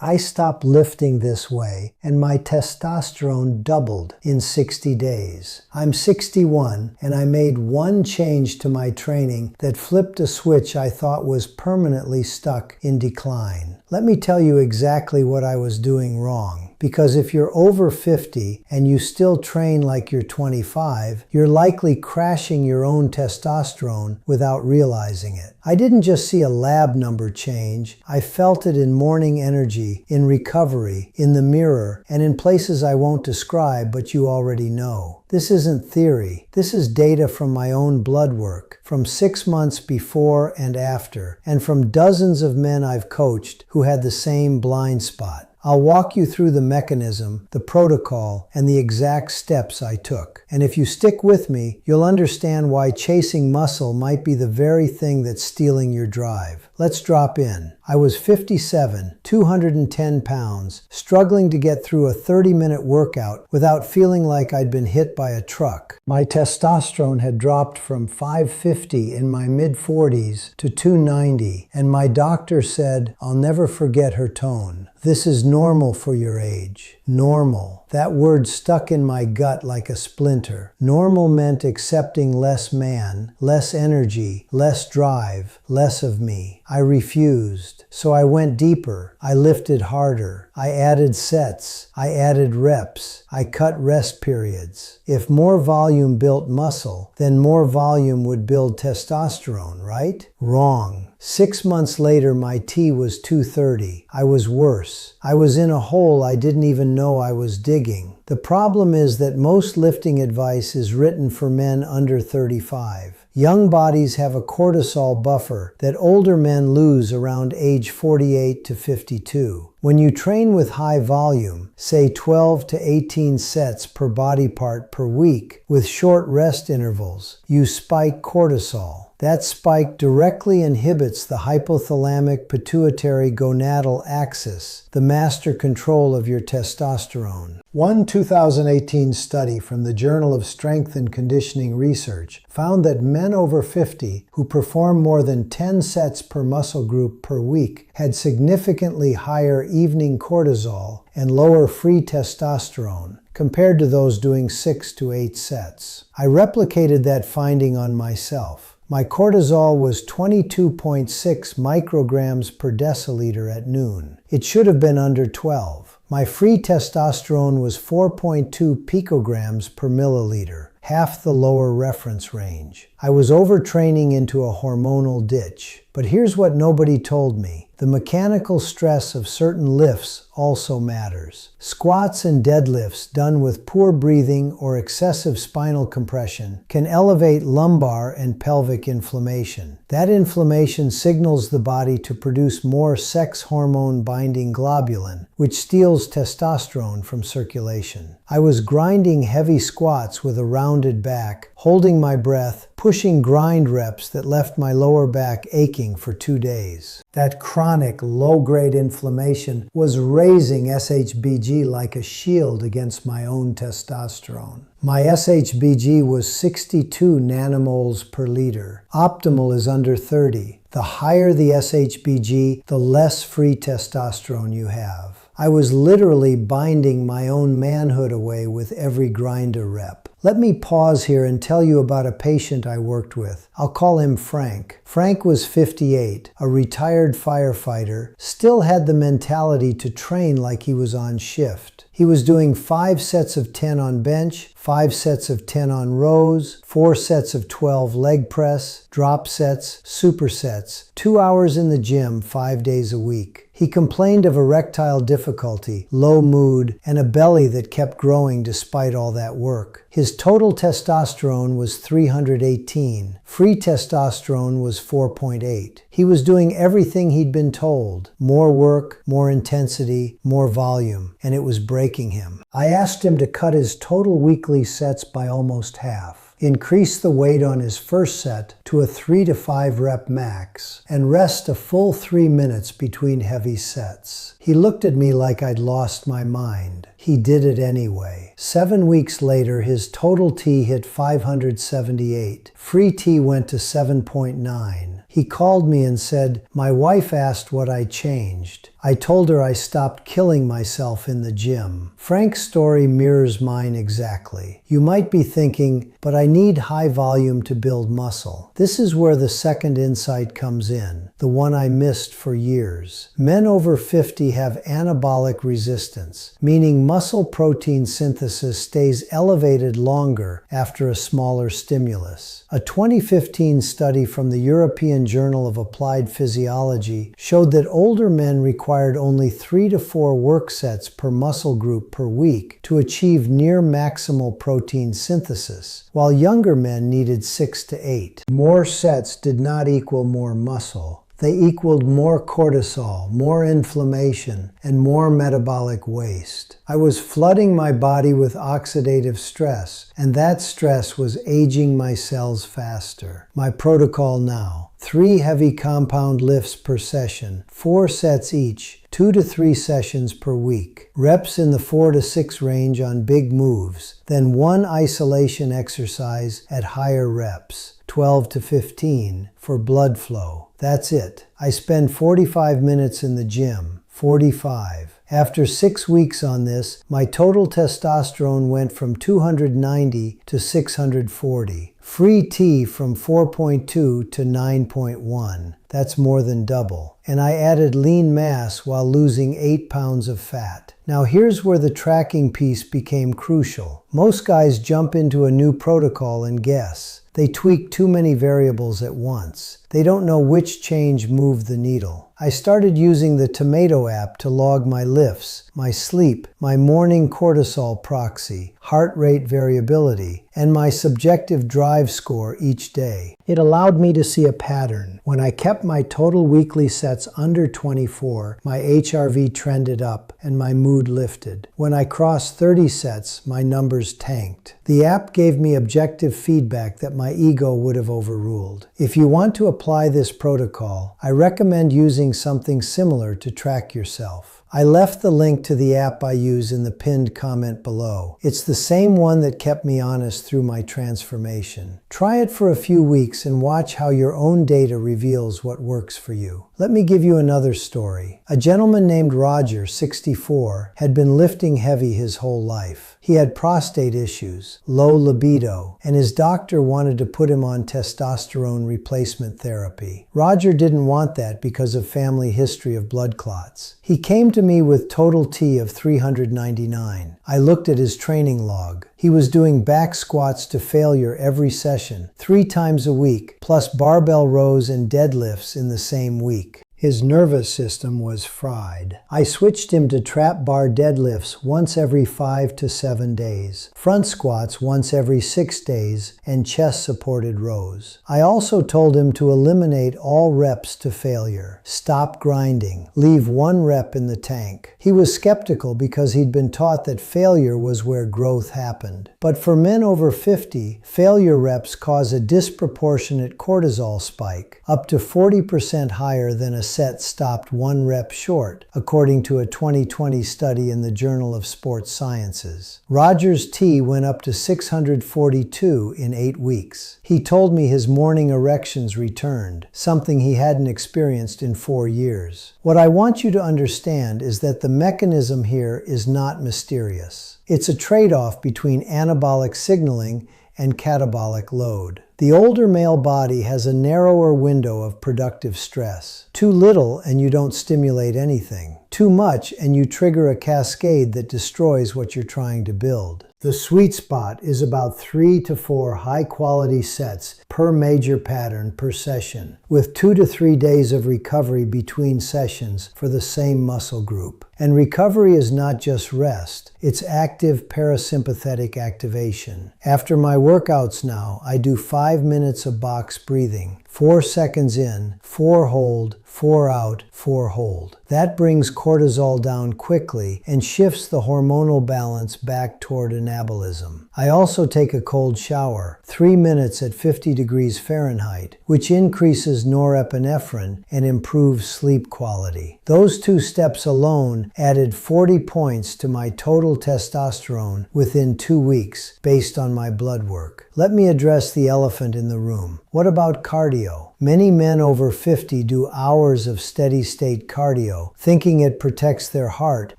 I stopped lifting this way, and my testosterone doubled in 60 days. I'm 61, and I made one change to my training that flipped a switch I thought was permanently stuck in decline. Let me tell you exactly what I was doing wrong. Because if you're over 50 and you still train like you're 25, you're likely crashing your own testosterone without realizing it. I didn't just see a lab number change, I felt it in morning energy, in recovery, in the mirror, and in places I won't describe but you already know. This isn't theory. This is data from my own blood work, from 6 months before and after, and from dozens of men I've coached who had the same blind spot. I'll walk you through the mechanism, the protocol, and the exact steps I took. And if you stick with me, you'll understand why chasing muscle might be the very thing that's stealing your drive. Let's drop in. I was 57, 210 pounds, struggling to get through a 30-minute workout without feeling like I'd been hit by a truck. My testosterone had dropped from 550 in my mid-40s to 290, and my doctor said, "I'll never forget her tone. This is normal for your age." Normal. That word stuck in my gut like a splinter. Normal meant accepting less man, less energy, less drive, less of me. I refused. So I went deeper. I lifted harder. I added sets. I added reps. I cut rest periods. If more volume built muscle, then more volume would build testosterone, right? Wrong. 6 months later, my T was 230. I was worse. I was in a hole I didn't even know I was digging. The problem is that most lifting advice is written for men under 35. Young bodies have a cortisol buffer that older men lose around age 48 to 52. When you train with high volume, say 12 to 18 sets per body part per week, with short rest intervals, you spike cortisol. That spike directly inhibits the hypothalamic pituitary gonadal axis, the master control of your testosterone. One 2018 study from the Journal of Strength and Conditioning Research found that men over 50 who perform more than 10 sets per muscle group per week had significantly higher evening cortisol and lower free testosterone compared to those doing 6 to 8 sets. I replicated that finding on myself. My cortisol was 22.6 micrograms per deciliter at noon. It should have been under 12. My free testosterone was 4.2 picograms per milliliter, half the lower reference range. I was overtraining into a hormonal ditch. But here's what nobody told me. The mechanical stress of certain lifts also matters. Squats and deadlifts done with poor breathing or excessive spinal compression can elevate lumbar and pelvic inflammation. That inflammation signals the body to produce more sex hormone-binding globulin, which steals testosterone from circulation. I was grinding heavy squats with a rounded back, holding my breath, pushing grind reps that left my lower back aching for 2 days. That chronic, low-grade inflammation was raising SHBG like a shield against my own testosterone. My SHBG was 62 nanomoles per liter. Optimal is under 30. The higher the SHBG, the less free testosterone you have. I was literally binding my own manhood away with every grinder rep. Let me pause here and tell you about a patient I worked with. I'll call him Frank. Frank was 58, a retired firefighter, still had the mentality to train like he was on shift. He was doing 5 sets of 10 on bench, 5 sets of 10 on rows, 4 sets of 12 leg press, drop sets, supersets, 2 hours in the gym 5 days a week. He complained of erectile difficulty, low mood, and a belly that kept growing despite all that work. His total testosterone was 318. Free testosterone was 4.8. He was doing everything he'd been told. More work, more intensity, more volume, and it was breaking him. I asked him to cut his total weekly sets by almost half. Increase the weight on his first set to a 3 to 5 rep max, and rest a full 3 minutes between heavy sets. He looked at me like I'd lost my mind. He did it anyway. 7 weeks later, his total T hit 578. Free T went to 7.9. He called me and said, "My wife asked what I changed. I told her I stopped killing myself in the gym. Frank's story mirrors mine exactly. You might be thinking, but I need high volume to build muscle. This is where the second insight comes in, the one I missed for years. Men over 50 have anabolic resistance, meaning muscle protein synthesis stays elevated longer after a smaller stimulus. A 2015 study from the European Journal of Applied Physiology showed that older men required only 3 to 4 work sets per muscle group per week to achieve near maximal protein synthesis, while younger men needed 6 to 8. More sets did not equal more muscle. They equaled more cortisol, more inflammation, and more metabolic waste. I was flooding my body with oxidative stress, and that stress was aging my cells faster. My protocol now: 3 heavy compound lifts per session, 4 sets each, 2 to 3 sessions per week. Reps in the 4 to 6 range on big moves, then 1 isolation exercise at higher reps, 12 to 15, for blood flow. That's it. I spend 45 minutes in the gym. 45. After 6 weeks on this, my total testosterone went from 290 to 640. Free T from 4.2 to 9.1. That's more than double. And I added lean mass while losing 8 pounds of fat. Now here's where the tracking piece became crucial. Most guys jump into a new protocol and guess. They tweak too many variables at once. They don't know which change moved the needle. I started using the Tomato app to log my lifts, my sleep, my morning cortisol proxy, heart rate variability, and my subjective drive score each day. It allowed me to see a pattern. When I kept my total weekly sets under 24, my HRV trended up and my mood lifted. When I crossed 30 sets, my numbers tanked. The app gave me objective feedback that my ego would have overruled. If you want to apply this protocol, I recommend using something similar to track yourself. I left the link to the app I use in the pinned comment below. It's the same one that kept me honest through my transformation. Try it for a few weeks and watch how your own data reveals what works for you. Let me give you another story. A gentleman named Roger, 64, had been lifting heavy his whole life. He had prostate issues, low libido, and his doctor wanted to put him on testosterone replacement therapy. Roger didn't want that because of family history of blood clots. He came to me with total T of 399. I looked at his training log. He was doing back squats to failure every session, 3 times a week, plus barbell rows and deadlifts in the same week. His nervous system was fried. I switched him to trap bar deadlifts once every 5 to 7 days, front squats once every 6 days, and chest-supported rows. I also told him to eliminate all reps to failure, stop grinding, leave 1 rep in the tank. He was skeptical because he'd been taught that failure was where growth happened. But for men over 50, failure reps cause a disproportionate cortisol spike, up to 40% higher than a set stopped 1 rep short, according to a 2020 study in the Journal of Sports Sciences. Roger's T went up to 642 in 8 weeks. He told me his morning erections returned, something he hadn't experienced in 4 years. What I want you to understand is that the mechanism here is not mysterious. It's a trade-off between anabolic signaling and catabolic load. The older male body has a narrower window of productive stress. Too little and you don't stimulate anything. Too much and you trigger a cascade that destroys what you're trying to build. The sweet spot is about 3 to 4 high-quality sets per major pattern per session, with 2 to 3 days of recovery between sessions for the same muscle group. And recovery is not just rest, it's active parasympathetic activation. After my workouts now, I do 5 minutes of box breathing, 4 seconds in, 4 hold, 4 out, 4 hold. That brings cortisol down quickly and shifts the hormonal balance back toward anabolism. I also take a cold shower, 3 minutes at 50 degrees Fahrenheit, which increases norepinephrine and improves sleep quality. Those 2 steps alone added 40 points to my total testosterone within 2 weeks based on my blood work. Let me address the elephant in the room. What about cardio? cardio. Many men over 50 do hours of steady-state cardio, thinking it protects their heart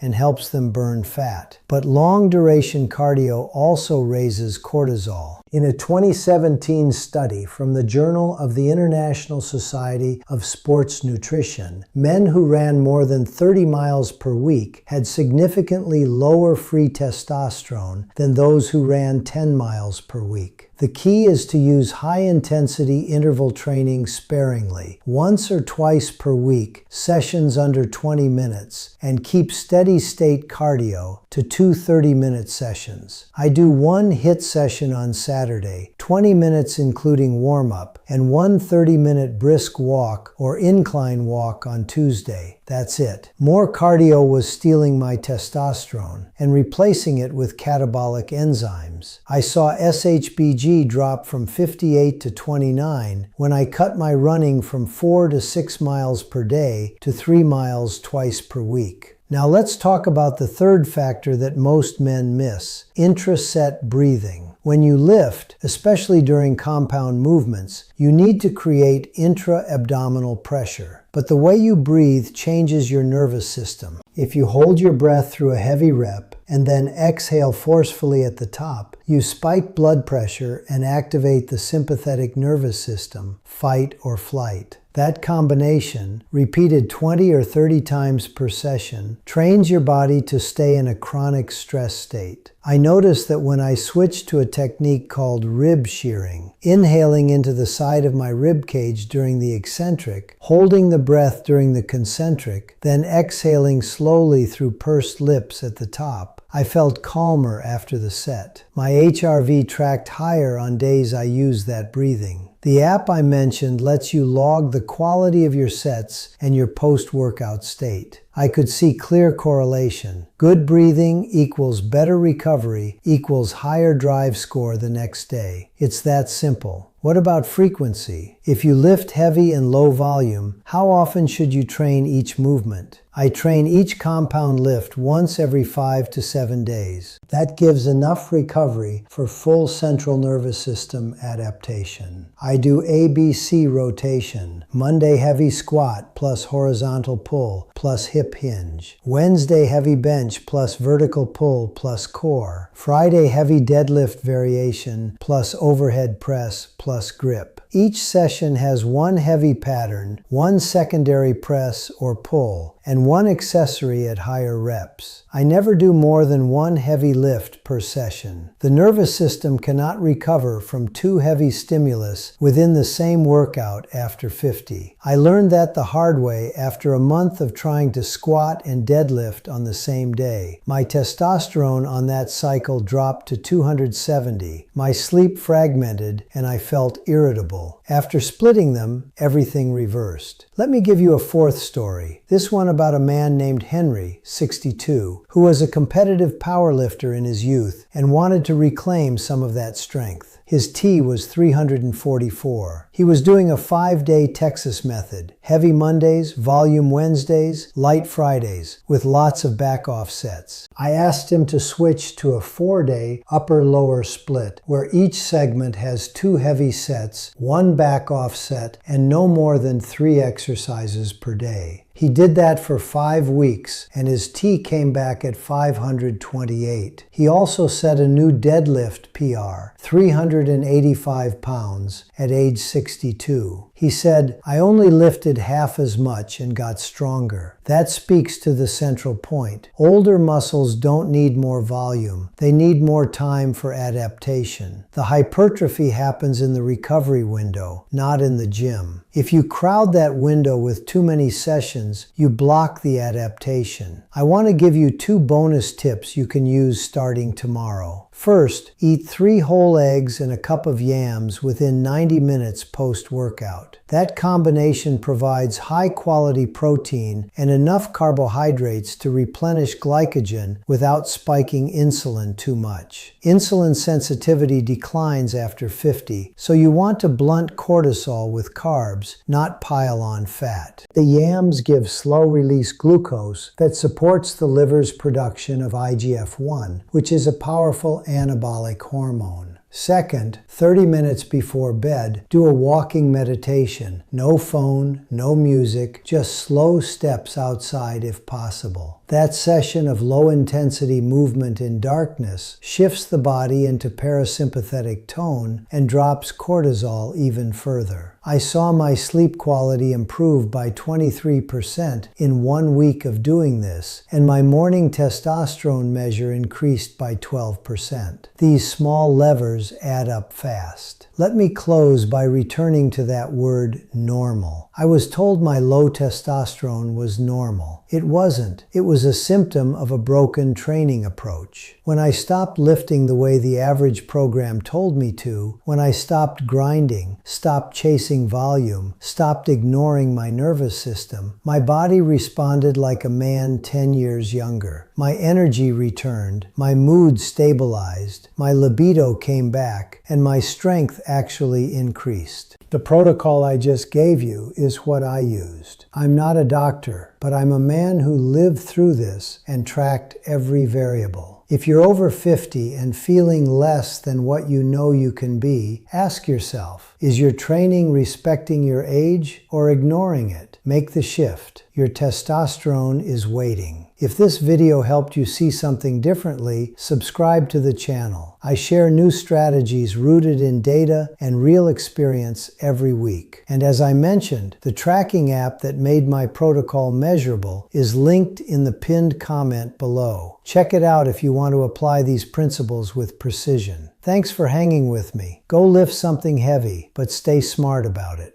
and helps them burn fat. But long-duration cardio also raises cortisol. In a 2017 study from the Journal of the International Society of Sports Nutrition, men who ran more than 30 miles per week had significantly lower free testosterone than those who ran 10 miles per week. The key is to use high-intensity interval training sparingly, once or twice per week, sessions under 20 minutes, and keep steady-state cardio to 2 30-minute sessions. I do one HIIT session on Saturday, 20 minutes including warm-up, and one 30-minute brisk walk or incline walk on Tuesday. That's it. More cardio was stealing my testosterone and replacing it with catabolic enzymes. I saw SHBG drop from 58 to 29 when I cut my running from 4 to 6 miles per day to 3 miles twice per week. Now let's talk about the third factor that most men miss: intraset breathing. When you lift, especially during compound movements, you need to create intra-abdominal pressure. But the way you breathe changes your nervous system. If you hold your breath through a heavy rep and then exhale forcefully at the top, you spike blood pressure and activate the sympathetic nervous system, fight or flight. That combination, repeated 20 or 30 times per session, trains your body to stay in a chronic stress state. I noticed that when I switched to a technique called rib shearing, inhaling into the side of my rib cage during the eccentric, holding the breath during the concentric, then exhaling slowly through pursed lips at the top, I felt calmer after the set. My HRV tracked higher on days I used that breathing. The app I mentioned lets you log the quality of your sets and your post-workout state. I could see clear correlation. Good breathing equals better recovery equals higher drive score the next day. It's that simple. What about frequency? If you lift heavy and low volume, how often should you train each movement? I train each compound lift once every 5 to 7 days. That gives enough recovery for full central nervous system adaptation. I do ABC rotation. Monday heavy squat plus horizontal pull plus hip hinge. Wednesday heavy bench plus vertical pull plus core. Friday heavy deadlift variation plus overhead press plus grip. Each session has one heavy pattern, one secondary press or pull, and one accessory at higher reps. I never do more than one heavy lift per session. The nervous system cannot recover from 2 heavy stimulus within the same workout after 50. I learned that the hard way after a month of trying to squat and deadlift on the same day. My testosterone on that cycle dropped to 270. My sleep fragmented and I felt irritable. After splitting them, everything reversed. Let me give you a fourth story. This one about a man named Henry, 62, who was a competitive powerlifter in his youth and wanted to reclaim some of that strength. His T was 344. He was doing a 5-day Texas method, heavy Mondays, volume Wednesdays, light Fridays, with lots of back-off sets. I asked him to switch to a 4-day upper-lower split, where each segment has 2 heavy sets, 1 back-off set, and no more than 3 exercises per day. He did that for 5 weeks, and his T came back at 528. He also set a new deadlift PR, 385 pounds, at age 62. He said, "I only lifted half as much and got stronger." That speaks to the central point. Older muscles don't need more volume. They need more time for adaptation. The hypertrophy happens in the recovery window, not in the gym. If you crowd that window with too many sessions, you block the adaptation. I want to give you 2 bonus tips you can use starting tomorrow. First, eat 3 whole eggs and a cup of yams within 90 minutes post-workout. That combination provides high-quality protein and enough carbohydrates to replenish glycogen without spiking insulin too much. Insulin sensitivity declines after 50, so you want to blunt cortisol with carbs, not pile on fat. The yams give slow-release glucose that supports the liver's production of IGF-1, which is a powerful anabolic hormone. Second, 30 minutes before bed, do a walking meditation. No phone, no music, just slow steps outside if possible. That session of low-intensity movement in darkness shifts the body into parasympathetic tone and drops cortisol even further. I saw my sleep quality improve by 23% in 1 week of doing this, and my morning testosterone measure increased by 12%. These small levers add up fast. Let me close by returning to that word normal. I was told my low testosterone was normal. It wasn't. It was a symptom of a broken training approach. When I stopped lifting the way the average program told me to, when I stopped grinding, stopped chasing volume, stopped ignoring my nervous system, my body responded like a man 10 years younger. My energy returned, my mood stabilized, my libido came back, and my strength actually increased. The protocol I just gave you is what I used. I'm not a doctor, but I'm a man who lived through this and tracked every variable. If you're over 50 and feeling less than what you know you can be, ask yourself, is your training respecting your age or ignoring it? Make the shift. Your testosterone is waiting. If this video helped you see something differently, subscribe to the channel. I share new strategies rooted in data and real experience every week. And as I mentioned, the tracking app that made my protocol measurable is linked in the pinned comment below. Check it out if you want to apply these principles with precision. Thanks for hanging with me. Go lift something heavy, but stay smart about it.